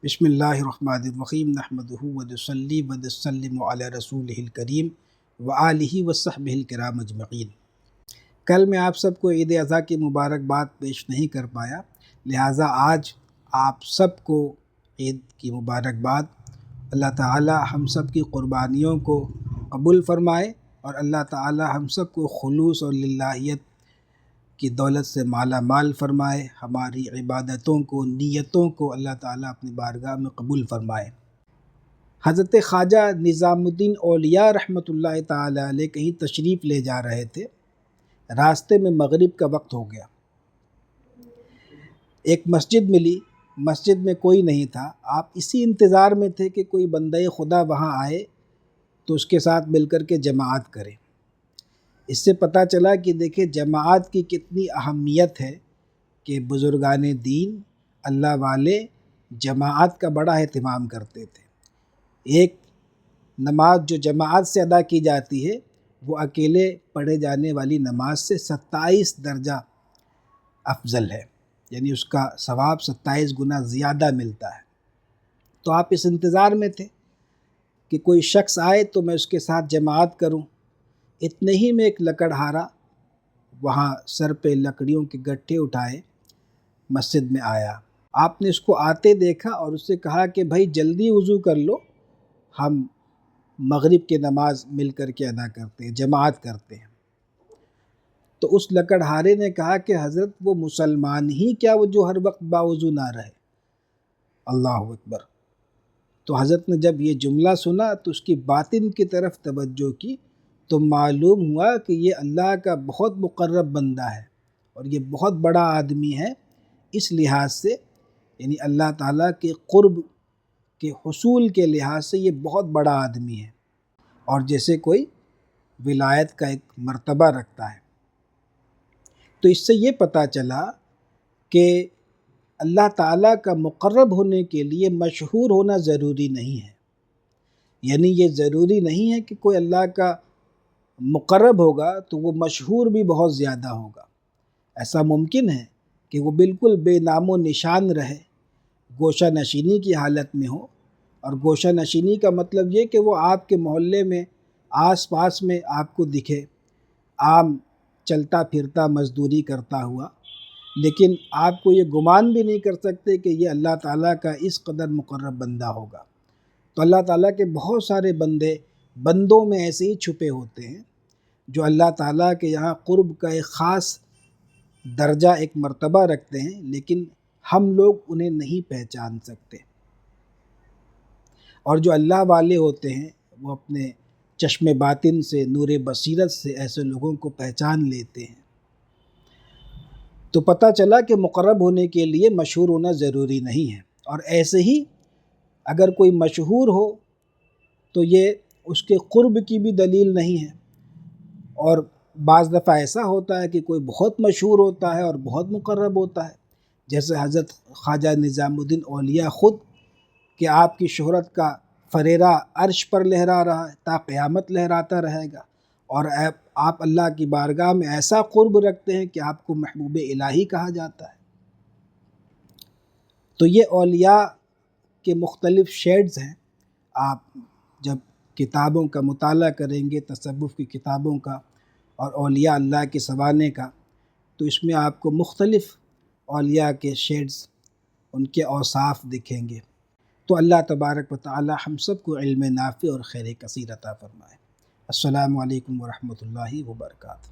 بسم اللہ الرحمن الرحیم نحمدہ ونصلی ونسلم علی رسولہ الکریم وآلہ وصحبہ الکرام اجمعین۔ کل میں آپ سب کو عید اضحیٰ کی مبارکباد پیش نہیں کر پایا، لہٰذا آج آپ سب کو عید کی مبارکباد۔ اللہ تعالی ہم سب کی قربانیوں کو قبول فرمائے اور اللہ تعالی ہم سب کو خلوص اور للہیت کی دولت سے مالا مال فرمائے، ہماری عبادتوں کو، نیتوں کو اللہ تعالیٰ اپنی بارگاہ میں قبول فرمائے۔ حضرت خواجہ نظام الدین اولیاء رحمۃ اللہ تعالیٰ علیہ کہیں تشریف لے جا رہے تھے، راستے میں مغرب کا وقت ہو گیا۔ ایک مسجد ملی، مسجد میں کوئی نہیں تھا، آپ اسی انتظار میں تھے کہ کوئی بندہ خدا وہاں آئے تو اس کے ساتھ مل کر کے جماعت کرے۔ اس سے پتہ چلا کہ دیکھیں جماعت کی کتنی اہمیت ہے، کہ بزرگان دین اللہ والے جماعت کا بڑا اہتمام کرتے تھے۔ ایک نماز جو جماعت سے ادا کی جاتی ہے وہ اکیلے پڑھے جانے والی نماز سے 27 درجہ افضل ہے، یعنی اس کا ثواب 27 گنا زیادہ ملتا ہے۔ تو آپ اس انتظار میں تھے کہ کوئی شخص آئے تو میں اس کے ساتھ جماعت کروں۔ اتنے ہی میں ایک لکڑہارا وہاں سر پہ لکڑیوں کے گٹھے اٹھائے مسجد میں آیا۔ آپ نے اس کو آتے دیکھا اور اس سے کہا کہ بھائی جلدی وضو کر لو، ہم مغرب کی نماز مل کر کے ادا کرتے ہیں، جماعت کرتے ہیں۔ تو اس لکڑہارے نے کہا کہ حضرت وہ مسلمان ہی کیا وہ جو ہر وقت باوضو نہ رہے۔ اللہ اکبر۔ تو حضرت نے جب یہ جملہ سنا تو اس کی باطن کی طرف توجہ کی تو معلوم ہوا کہ یہ اللہ کا بہت مقرب بندہ ہے اور یہ بہت بڑا آدمی ہے، اس لحاظ سے یعنی اللہ تعالیٰ کے قرب کے حصول کے لحاظ سے یہ بہت بڑا آدمی ہے، اور جیسے کوئی ولایت کا ایک مرتبہ رکھتا ہے۔ تو اس سے یہ پتہ چلا کہ اللہ تعالیٰ کا مقرب ہونے کے لیے مشہور ہونا ضروری نہیں ہے، یعنی یہ ضروری نہیں ہے کہ کوئی اللہ کا مقرب ہوگا تو وہ مشہور بھی بہت زیادہ ہوگا۔ ایسا ممکن ہے کہ وہ بالکل بے نام و نشان رہے، گوشہ نشینی کی حالت میں ہو، اور گوشہ نشینی کا مطلب یہ کہ وہ آپ کے محلے میں آس پاس میں آپ کو دکھے، عام چلتا پھرتا مزدوری کرتا ہوا، لیکن آپ کو یہ گمان بھی نہیں کر سکتے کہ یہ اللہ تعالیٰ کا اس قدر مقرب بندہ ہوگا۔ تو اللہ تعالیٰ کے بہت سارے بندوں میں ایسے ہی چھپے ہوتے ہیں جو اللہ تعالیٰ کے یہاں قرب کا ایک خاص درجہ، ایک مرتبہ رکھتے ہیں، لیکن ہم لوگ انہیں نہیں پہچان سکتے۔ اور جو اللہ والے ہوتے ہیں وہ اپنے چشم باطن سے، نور بصیرت سے ایسے لوگوں کو پہچان لیتے ہیں۔ تو پتہ چلا کہ مقرب ہونے کے لیے مشہور ہونا ضروری نہیں ہے، اور ایسے ہی اگر کوئی مشہور ہو تو یہ اس کے قرب کی بھی دلیل نہیں ہے۔ اور بعض دفعہ ایسا ہوتا ہے کہ کوئی بہت مشہور ہوتا ہے اور بہت مقرب ہوتا ہے، جیسے حضرت خواجہ نظام الدین اولیاء خود، کہ آپ کی شہرت کا فریرہ عرش پر لہرا رہا ہے، تا قیامت لہراتا رہے گا، اور آپ اللہ کی بارگاہ میں ایسا قرب رکھتے ہیں کہ آپ کو محبوب الہی کہا جاتا ہے۔ تو یہ اولیاء کے مختلف شیڈز ہیں۔ آپ جب کتابوں کا مطالعہ کریں گے، تصوف کی کتابوں کا اور اولیاء اللہ کے سوانے کا، تو اس میں آپ کو مختلف اولیاء کے شیڈز، ان کے اوصاف دکھیں گے۔ تو اللہ تبارک و تعالی ہم سب کو علم نافع اور خیر کثیر عطا فرمائے۔ السلام علیکم ورحمۃ اللہ وبرکاتہ۔